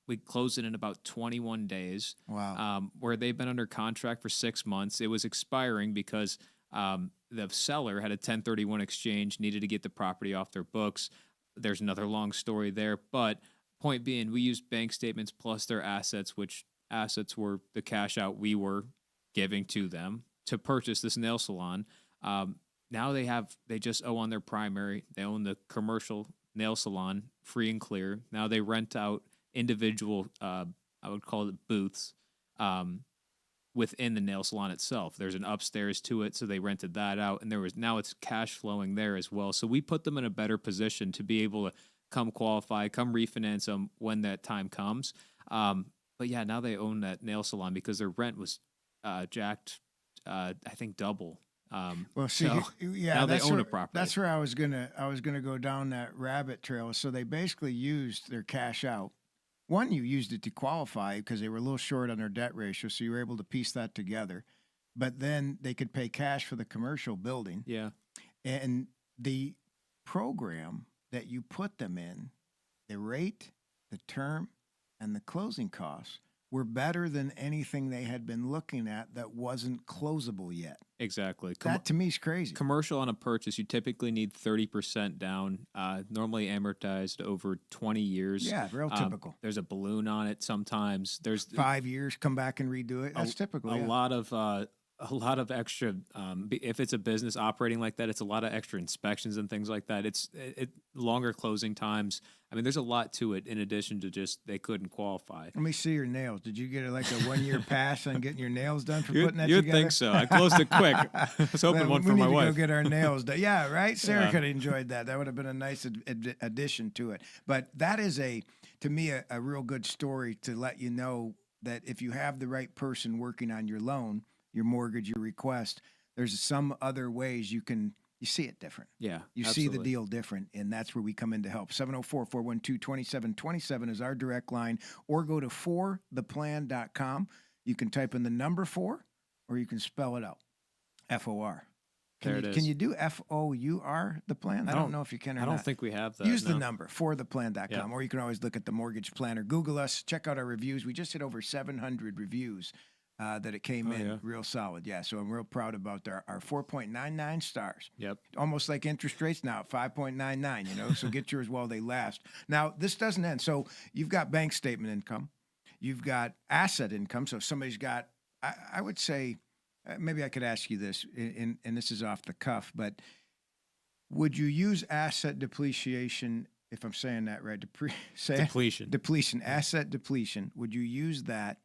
We closed it in about 21 days. Wow. Where they've been under contract for 6 months. It was expiring because the seller had a 1031 exchange, needed to get the property off their books. There's another long story there. But point being, we used bank statements plus their assets, which assets were the cash out we were giving to them to purchase this nail salon. Now they just owe on their primary. They own the commercial nail salon free and clear. Now they rent out individual, I would call it booths, within the nail salon itself. There's an upstairs to it, so they rented that out, and now it's cash flowing there as well. So we put them in a better position to be able to come qualify, come refinance them when that time comes. But yeah, now they own that nail salon because their rent was jacked, I think double. Well, see, now they own a property. That's where I was gonna go down that rabbit trail. So they basically used their cash out. One, you used it to qualify because they were a little short on their debt ratio, so you were able to piece that together. But then they could pay cash for the commercial building. Yeah, and the program that you put them in, the rate, the term, and the closing costs were better than anything they had been looking at that wasn't closable yet. Exactly. That to me is crazy. Commercial on a purchase, you typically need 30% down, normally amortized over 20 years. Yeah, real typical. There's a balloon on it sometimes. There's 5 years, come back and redo it. That's typical. A lot of a lot of extra. If it's a business operating like that, it's a lot of extra inspections and things like that. It's longer closing times. I mean, there's a lot to it in addition to just they couldn't qualify. Let me see your nails. Did you get like a 1-year pass on getting your nails done for putting that You'd together? think so. I closed it quick. I was hoping one for my We wife. need to go get our nails done. Yeah, right? Sarah Yeah. could have enjoyed that. That would have been a nice addition to it. But that is, to me, a real good story to let you know that if you have the right person working on your loan, your mortgage, your request, there's some other ways you see it different. Yeah, You see the absolutely. deal different, and that's where we come in to help. 704-412-2727 is our direct line, or go to fortheplan.com. You can type in the number 4, or you can spell it out, F-O-R. There it is. Can you do F-O-U-R, the plan? I don't know if you can or I don't not. think we have that. Use the no. number, fortheplan.com, Yeah. or you can always look at the mortgage planner. Google us, check out our reviews. We just hit over 700 reviews that it came in yeah. real solid. Yeah, so I'm real proud about our 4.99 stars. Yep. Almost like interest rates now at 5.99, so get yours while they last. Now, this doesn't end. So you've got bank statement income. You've got asset income. So if somebody's got, I would say, maybe I could ask you this, and this is off the cuff, but would you use asset depreciation, if I'm saying that right? Depletion. Depletion, asset depletion. Would you use that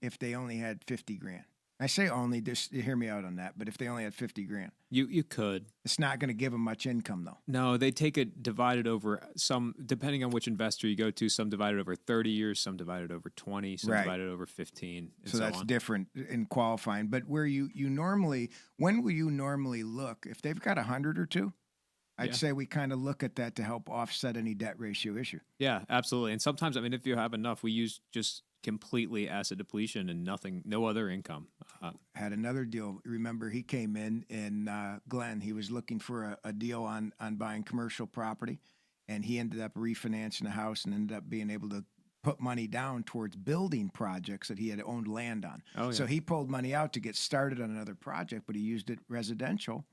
if they only had 50 grand? I say only, just hear me out on that, but if they only had 50 grand. You could. It's not going to give them much income, though. No, they take it divided over some, depending on which investor you go to, some divided over 30 years, some divided over 20, some Right. divided over 15, and So that's on. different in qualifying. But where you normally, when will you normally look? If they've got 100 or two, I'd Yeah. say we kind of look at that to help offset any debt ratio issue. Yeah, absolutely. And sometimes, I mean, if you have enough, we use just completely asset depletion and nothing, no other income. Had another deal. Remember, he came in Glenn. He was looking for a deal on buying commercial property, and he ended up refinancing a house and ended up being able to put money down towards building projects that he had owned land on. Oh, yeah. So he pulled money out to get started on another project, but he used it residential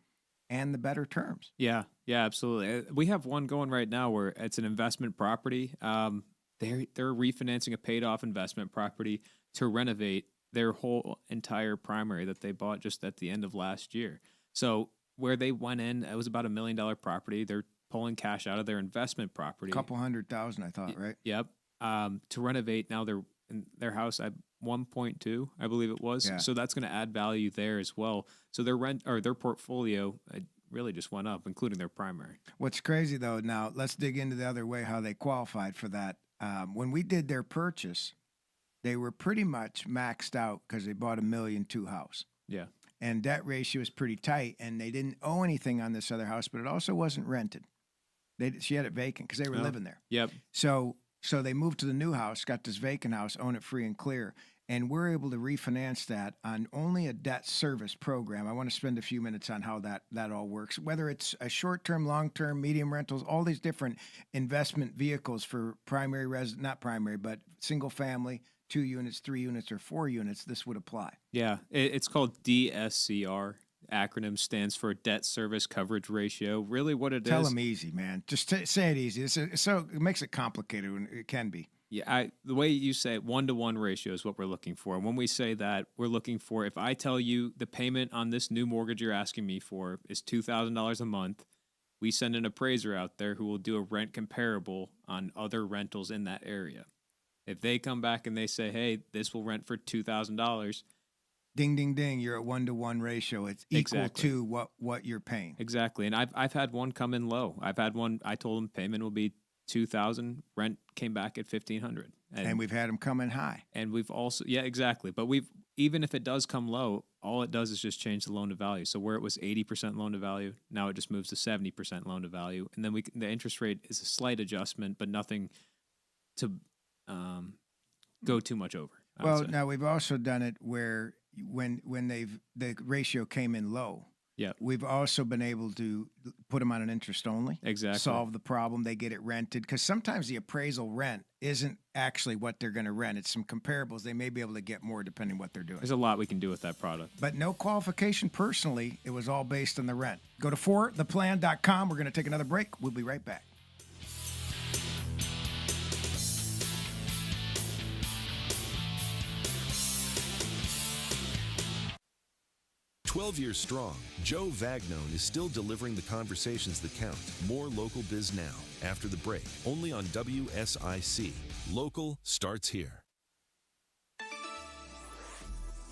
and the better terms. Yeah, absolutely. We have one going right now where it's an investment property. They're refinancing a paid off investment property to renovate their whole entire primary that they bought just at the end of last year. So where they went in, it was about $1 million property. They're pulling cash out of their investment property. A couple $100,000, I thought, right? Yep. To renovate now their house at 1.2, I believe it was. Yeah. So that's going to add value there as well. So their rent or their portfolio really just went up, including their primary. What's crazy, though, now let's dig into the other way, how they qualified for that. When we did their purchase, they were pretty much maxed out because they bought $1.2 million house. Yeah. And debt ratio is pretty tight, and they didn't owe anything on this other house, but it also wasn't rented. She had it vacant because they were living there. Yep. So they moved to the new house, got this vacant house, own it free and clear, and we're able to refinance that on only a debt service program. I want to spend a few minutes on how that all works, whether it's a short-term, long-term, medium rentals, all these different investment vehicles for primary not primary, but single family, 2 units, 3 units, or 4 units, this would apply. Yeah. It's called DSCR. Acronym stands for Debt Service Coverage Ratio. Really what it is. Tell them easy, man. Just say it easy. So it makes it complicated when it can be. Yeah, the way you say it, 1-to-1 ratio is what we're looking for. And when we say that, we're looking for, if I tell you the payment on this new mortgage you're asking me for is $2,000 a month, we send an appraiser out there who will do a rent comparable on other rentals in that area. If they come back and they say, hey, this will rent for $2,000. Ding, ding, ding, you're at 1-to-1 ratio. It's equal to what you're paying. Exactly. And I've had one come in low. I've had one, I told them payment will be $2,000, rent came back at $1,500. And we've had them come in high. And we've also, yeah, exactly. But even if it does come low, all it does is just change the loan to value. So where it was 80% loan to value, now it just moves to 70% loan to value. And then the interest rate is a slight adjustment, but nothing to go too much over. Well, now we've also done it where when the ratio came in low, yeah, we've also been able to put them on an interest only. Exactly. Solve the problem. They get it rented because sometimes the appraisal rent isn't actually what they're going to rent. It's some comparables. They may be able to get more depending what they're doing. There's a lot we can do with that product. But no qualification personally. It was all based on the rent. Go to fortheplan.com. We're going to take another break. We'll be right back. 12 years strong, Joe Vagnone is still delivering the conversations that count. More Local Biz Now after the break, only on WSIC. Local starts here.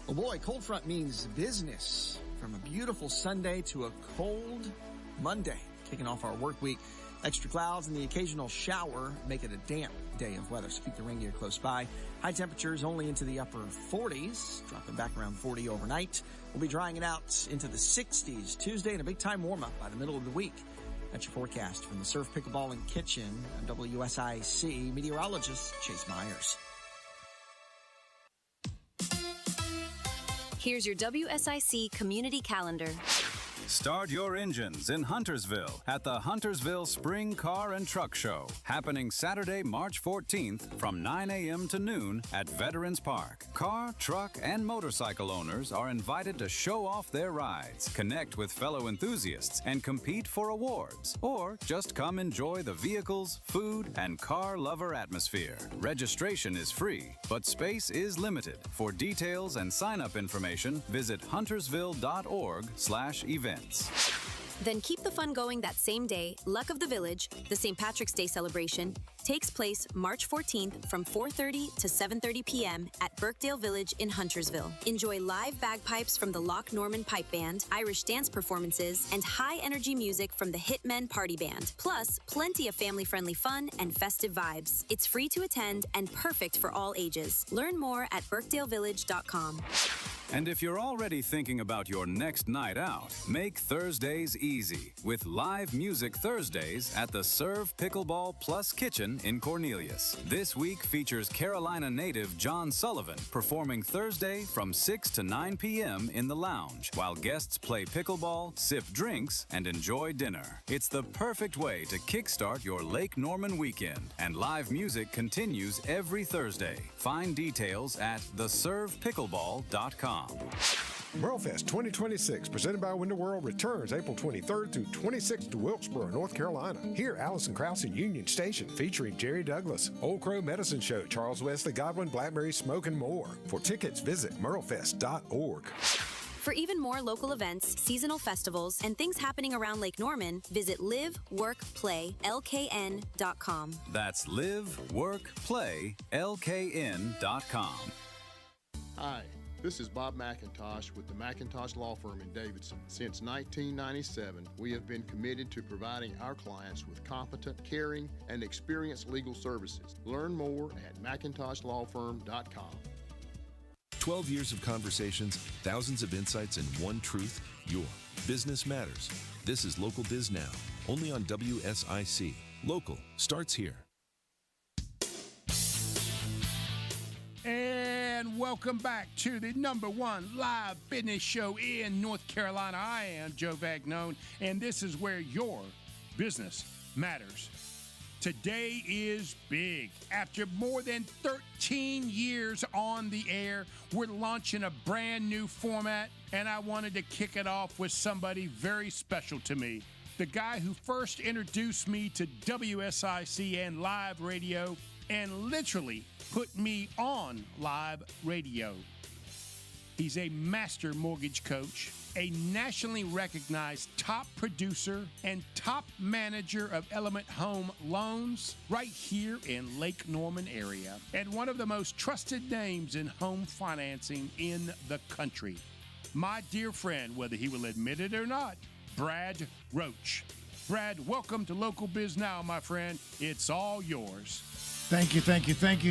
Oh boy, cold front means business. From a beautiful Sunday to a cold Monday. Kicking off our work week. Extra clouds and the occasional shower make it a damp day of weather, so keep the rain gear close by. High temperatures only into the upper 40s, dropping back around 40 overnight. We'll be drying it out into the 60s Tuesday and a big-time warm-up by the middle of the week. That's your forecast from the Surf Pickleball and Kitchen on WSIC meteorologist Chase Myers. Here's your WSIC community calendar. Start your engines in Huntersville at the Huntersville Spring Car and Truck Show, happening Saturday, March 14th from 9 a.m. to noon at Veterans Park. Car, truck, and motorcycle owners are invited to show off their rides, connect with fellow enthusiasts, and compete for awards. Or just come enjoy the vehicles, food, and car lover atmosphere. Registration is free, but space is limited. For details and sign-up information, visit huntersville.org/events. Then keep the fun going that same day. Luck of the Village, the St. Patrick's Day celebration, takes place March 14th from 4:30 to 7:30 p.m. at Birkdale Village in Huntersville. Enjoy live bagpipes from the Loch Norman Pipe Band, Irish dance performances, and high-energy music from the Hitmen Party Band. Plus, plenty of family-friendly fun and festive vibes. It's free to attend and perfect for all ages. Learn more at birkdalevillage.com. And if you're already thinking about your next night out, make Thursdays easy with live music Thursdays at the Serve Pickleball Plus Kitchen in Cornelius. This week features Carolina native John Sullivan performing Thursday from 6 to 9 p.m. in the lounge, while guests play pickleball, sip drinks, and enjoy dinner. It's the perfect way to kickstart your Lake Norman weekend, and live music continues every Thursday. Find details at theservepickleball.com. MuralFest 2026, presented by Window World, returns April 23rd through 26th to Wilkesboro, North Carolina. Hear Allison Krause at Union Station, featuring Jerry Douglas, Old Crow Medicine Show, Charles Wesley Godwin, Blackberry Smoke, and more. For tickets, visit muralfest.org. For even more local events, seasonal festivals, and things happening around Lake Norman, visit liveworkplaylkn.com. That's liveworkplaylkn.com. Hi. This is Bob McIntosh with the McIntosh Law Firm in Davidson. Since 1997, we have been committed to providing our clients with competent, caring, and experienced legal services. Learn more at McIntoshLawFirm.com. 12 years of conversations, thousands of insights, and one truth: your business matters. This is Local Biz Now, only on WSIC. Local starts here. And welcome back to the #1 live business show in North Carolina. I am Joe Vagnone, and this is where your business matters. Today is big. After more than 13 years on the air, we're launching a brand new format, and I wanted to kick it off with somebody very special to me. The guy who first introduced me to WSIC and live radio, and literally put me on live radio. He's a master mortgage coach, a nationally recognized top producer and top manager of Element Home Loans right here in Lake Norman area, and one of the most trusted names in home financing in the country. My dear friend, whether he will admit it or not, Brad Roach. Brad, welcome to Local Biz Now, my friend. It's all yours. Thank you,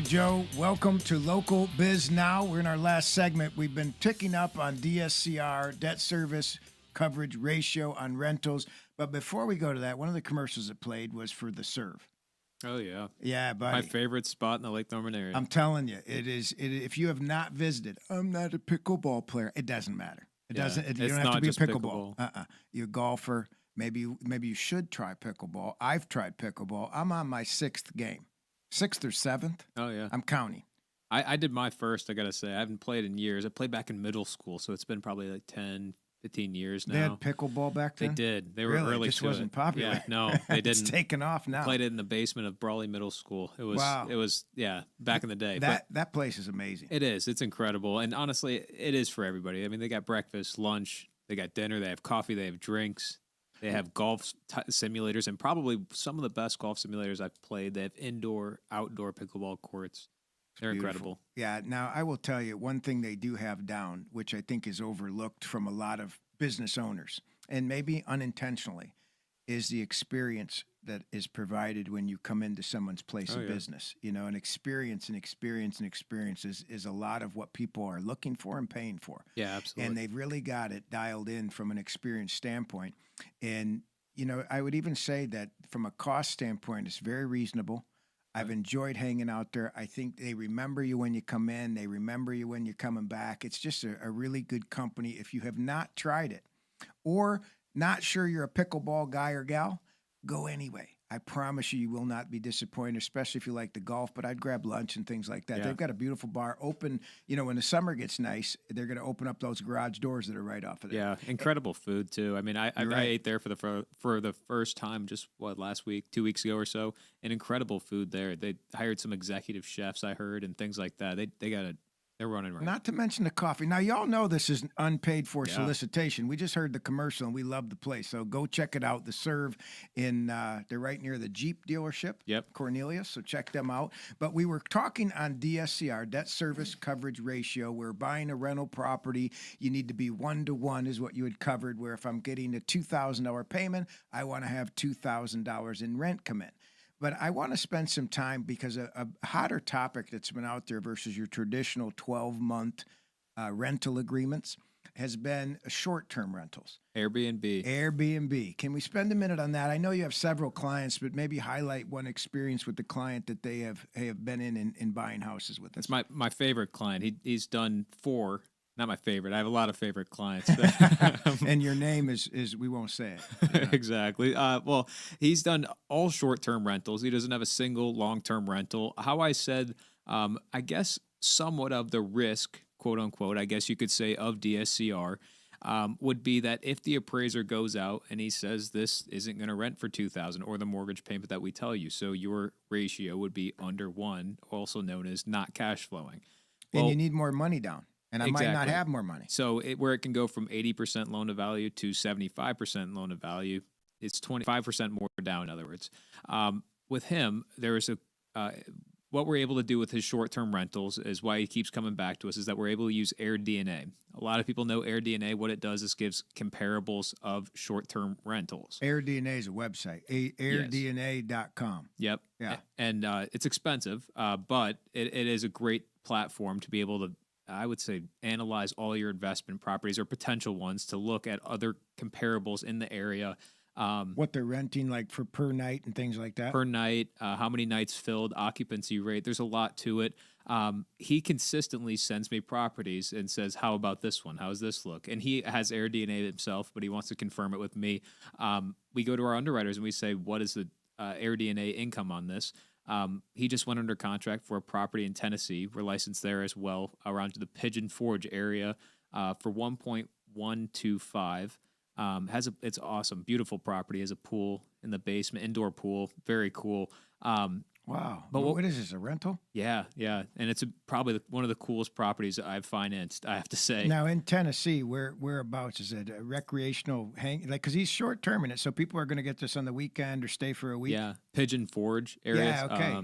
Joe. Welcome to Local Biz Now. We're in our last segment. We've been ticking up on DSCR, debt service coverage ratio on rentals. But before we go to that, one of the commercials that played was for the Serve. Oh, yeah. Yeah, buddy. My favorite spot in the Lake Norman area. I'm telling you, it is. If you have not visited, I'm not a pickleball player. It doesn't matter. You don't have to be a pickleball. You're a golfer. Maybe you should try pickleball. I've tried pickleball. I'm on my 6th game. 6th or 7th? Oh, yeah. I'm counting. I did my first, I got to say. I haven't played in years. I played back in middle school, so it's been probably like 10, 15 years now. They had pickleball back then? They did. They were really? early It just to wasn't it. popular. Yeah, no, they didn't. It's taken off now. Played it in the basement of Brawley Middle School. It was, wow. It was, yeah, back in the day. That place is amazing. It is. It's incredible. And honestly, it is for everybody. I mean, they got breakfast, lunch, They got dinner. They have coffee. They have drinks. They have golf simulators, and probably some of the best golf simulators I've played. They have indoor, outdoor pickleball courts. They're Beautiful. incredible. Yeah. Now, I will tell you one thing they do have down, which I think is overlooked from a lot of business owners, and maybe unintentionally, is the experience that is provided when you come into someone's place of business. You know, an experience is a lot of what people are looking for and paying for. Yeah, absolutely. And they've really got it dialed in from an experience standpoint. And, you know, I would even say that from a cost standpoint, it's very reasonable. I've enjoyed hanging out there. I think they remember you when you come in. They remember you when you're coming back. It's just a really good company. If you have not tried it or not sure you're a pickleball guy or gal, go anyway. I promise you, you will not be disappointed, especially if you like the golf, but I'd grab lunch and things like that. Yeah. They've got a beautiful bar open. You know, when the summer gets nice, they're going to open up those garage doors that are right off of there. Yeah, incredible food too. I mean, I ate there for the first time just last week, 2 weeks ago or so, and incredible food there. They hired some executive chefs, I heard, and things like that. They're running right. Not to mention the coffee. Now, y'all know this is unpaid for Yeah. solicitation. We just heard the commercial, and we love the place. So go check it out. The Serve they're right near the Jeep dealership, Cornelius, so check them out. But we were talking on DSCR, debt service coverage ratio. We're buying a rental property. You need to be 1-to-1 is what you had covered, where if I'm getting a $2,000 payment, I want to have $2,000 in rent come in. But I want to spend some time because a hotter topic that's been out there versus your traditional 12-month rental agreements has been short-term rentals. Airbnb. Can we spend a minute on that? I know you have several clients, but maybe highlight one experience with the client that they have been in buying houses with us. It's my favorite client. He's done 4. Not my favorite. I have a lot of favorite clients. And your name is we won't say it. Yeah. Exactly. Well, he's done all short-term rentals. He doesn't have a single long-term rental. How I said, I guess somewhat of the risk, quote unquote, I guess you could say, of DSCR would be that if the appraiser goes out and he says this isn't going to rent for $2,000 or the mortgage payment that we tell you, so your ratio would be under 1, also known as not cash flowing. And you need more money down. And I might not have more money. So where it can go from 80% loan to value to 75% loan to value, it's 25% more down, in other words. With him, there is what we're able to do with his short-term rentals is why he keeps coming back to us, is that we're able to use AirDNA. A lot of people know AirDNA. What it does is gives comparables of short-term rentals. AirDNA is a website, airdna.com. Yep. Yeah. And it's expensive, but it is a great platform to be able to, I would say, analyze all your investment properties or potential ones to look at other comparables in the area. What they're renting, like for per night and things like that? Per night, how many nights filled, occupancy rate. There's a lot to it. He consistently sends me properties and says, how about this one? How does this look? And he has AirDNA himself, but he wants to confirm it with me. We go to our underwriters and we say, what is the AirDNA income on this? He just went under contract for a property in Tennessee. We're licensed there as well, around to the Pigeon Forge area for $1.125. It's awesome, beautiful property. Has a pool in the basement, indoor pool, very cool. Wow. But what is this, a rental? Yeah, and it's probably one of the coolest properties that I've financed, I have to say. Now in Tennessee, whereabouts is it? A recreational because he's short term in it, so people are going to get this on the weekend or stay for a week. Yeah, Pigeon Forge area. Yeah, okay.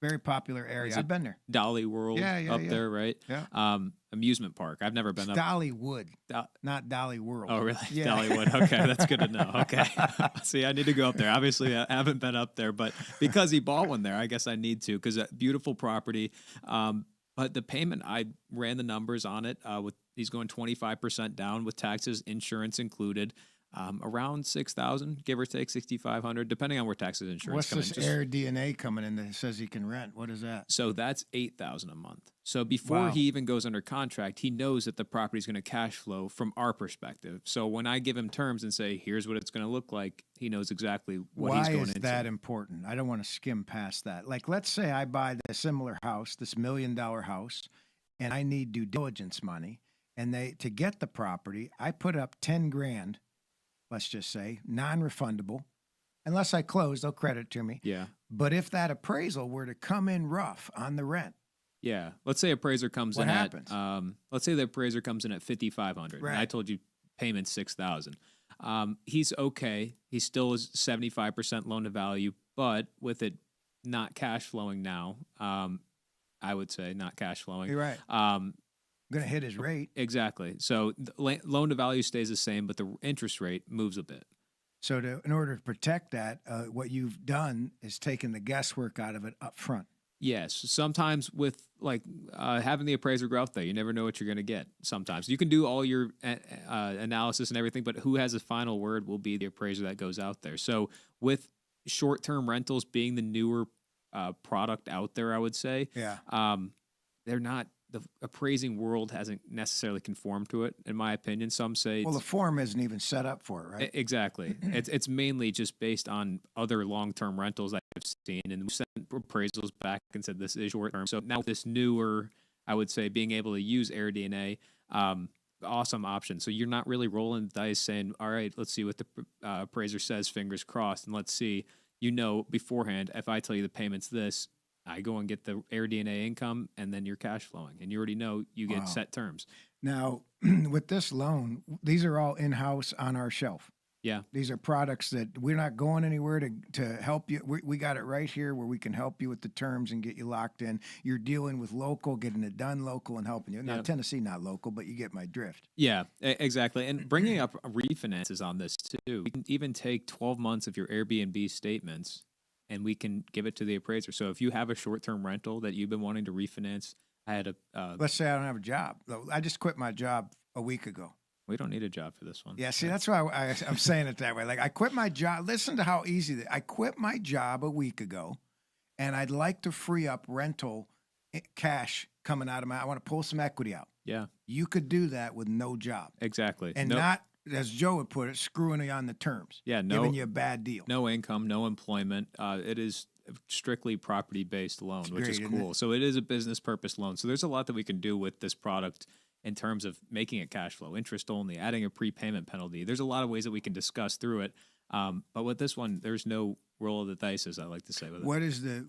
Very popular area. I've been there. Dolly World there, right? Yeah. Amusement park. I've never been up. Dollywood, not Dolly World. Oh, really? Yeah. Dollywood. Okay, that's good to know. Okay. See, I need to go up there. Obviously, I haven't been up there, but because he bought one there, I guess I need to, because a beautiful property. But the payment, I ran the numbers on it. He's going 25% down with taxes, insurance included. Around $6,000, give or take $6,500, depending on where taxes and insurance come in. What's this AirDNA coming in that says he can rent? What is that? So that's $8,000 a month. So before he even goes under contract, he knows that the property is going to cash flow from our perspective. So when I give him terms and say, here's what it's going to look like, he knows exactly what he's going into. Why is that important? I don't want to skim past that. Like, let's say I buy a similar house, this $1 million house, and I need due diligence money, and to get the property, I put up $10,000. Let's just say, non-refundable. Unless I close, they'll credit to me. Yeah. But if that appraisal were to come in rough on the rent. Yeah. Let's say appraiser comes What in happens? let's say the appraiser comes in at $5,500. Right. And I told you payment $6,000. He's okay. He still is 75% loan to value, but with it not cash flowing now, I would say not cash flowing. You're right. Going to hit his rate. Exactly. So the loan to value stays the same, but the interest rate moves a bit. So in order to protect that, what you've done is taken the guesswork out of it up front. Yes. Sometimes with having the appraiser go out there, you never know what you're going to get. Sometimes you can do all your analysis and everything, but who has the final word will be the appraiser that goes out there. So with short-term rentals being the newer product out there, I would say, they're not. The appraising world hasn't necessarily conformed to it, in my opinion. Some say, well, the form isn't even set up for it, right? Exactly. It's mainly just based on other long-term rentals I've seen, and we sent appraisals back and said this is short-term. So now this newer, I would say, being able to use AirDNA, awesome option. So you're not really rolling the dice saying, all right, let's see what the appraiser says, fingers crossed, and let's see. You know beforehand, if I tell you the payment's this, I go and get the AirDNA income, and then you're cash flowing, and you already know you get set terms. Now, with this loan, these are all in-house on our shelf. Yeah. These are products that we're not going anywhere to help you. We got it right here where we can help you with the terms and get you locked in. You're dealing with local, getting it done local and helping you. Now, Tennessee, not local, but you get my drift. Yeah, exactly. And bringing up refinances on this, too. We can even take 12 months of your Airbnb statements, and we can give it to the appraiser. So if you have a short-term rental that you've been wanting to refinance, I had a... Let's say I don't have a job. I just quit my job a week ago. We don't need a job for this one. Yeah, see, that's why I'm saying it that way. Like, I quit my job. Listen to how easy I quit my job a week ago, and I'd like to free up rental cash coming out of I want to pull some equity out. Yeah. You could do that with no job. Exactly. And not, as Joe would put it, screwing you on the terms. Yeah, giving you a bad deal. No income, no employment. It is strictly property-based loan, which is cool. It? So it is a business purpose loan. So there's a lot that we can do with this product in terms of making it cash flow, interest only, adding a prepayment penalty. There's a lot of ways that we can discuss through it. But with this one, there's no roll of the dice, as I like to say. With it.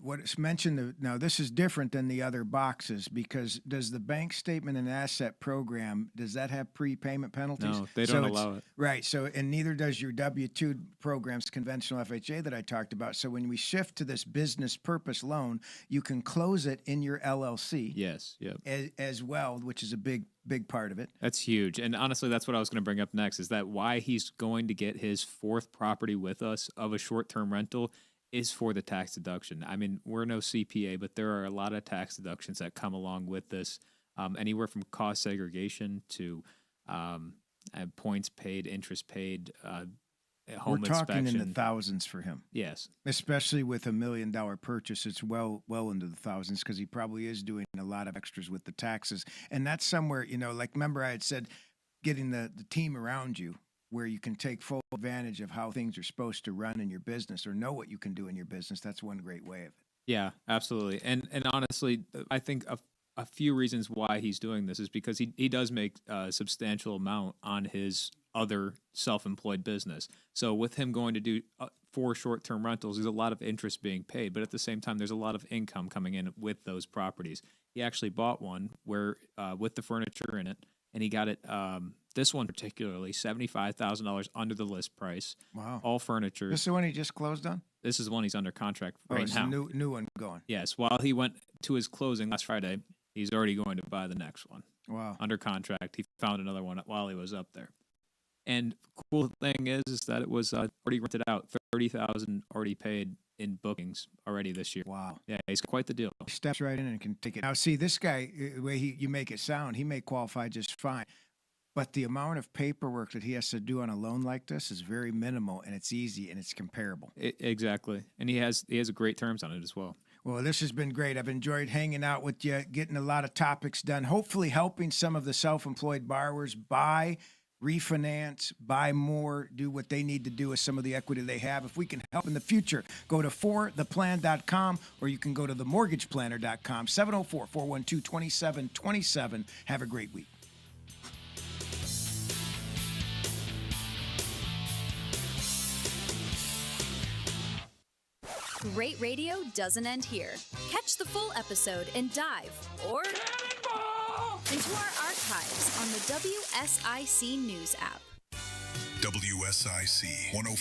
What is mentioned? Now, this is different than the other boxes because does the bank statement and asset program, does that have prepayment penalties? No, they don't allow it. Right. So, and neither does your W-2 program's conventional FHA that I talked about. So when we shift to this business purpose loan, you can close it in your LLC. Yes. Yep. As well, which is a big part of it. That's huge. And honestly, that's what I was going to bring up next, is that why he's going to get his fourth property with us of a short-term rental is for the tax deduction. I mean, we're no CPA, but there are a lot of tax deductions that come along with this, anywhere from cost segregation to points paid, interest paid, home We're talking inspection. in the thousands for him. Yes. Especially with $1 million purchase, it's well into the thousands because he probably is doing a lot of extras with the taxes. And that's somewhere, like remember I had said, getting the team around you where you can take full advantage of how things are supposed to run in your business or know what you can do in your business. That's one great way of it. Yeah, absolutely. And honestly, I think a few reasons why he's doing this is because he does make a substantial amount on his other self-employed business. So with him going to do 4 short-term rentals, there's a lot of interest being paid, but at the same time, there's a lot of income coming in with those properties. He actually bought one where with the furniture in it, and he got it, this one particularly, $75,000 under the list price. Wow. All furniture. This is the one he just closed on? This is the one he's under contract right it's now. a new one going. Yes. While he went to his closing last Friday, he's already going to buy the next one. Wow. Under contract. He found another one while he was up there. And cool thing is that it was already rented out, $30,000 already paid in bookings already this year. Wow. Yeah, he's quite the deal. He steps right in and can take it. Now, see, this guy, the way you make it sound, he may qualify just fine. But the amount of paperwork that he has to do on a loan like this is very minimal, and it's easy, and it's comparable. Exactly. And he has great terms on it as well. Well, this has been great. I've enjoyed hanging out with you, getting a lot of topics done, hopefully helping some of the self-employed borrowers buy, refinance, buy more, do what they need to do with some of the equity they have. If we can help in the future, go to fortheplan.com or you can go to themortgageplanner.com, 704-412-2727. Have a great week. Great radio doesn't end here. Catch the full episode and dive or into our archives on the WSIC News app. WSIC 105.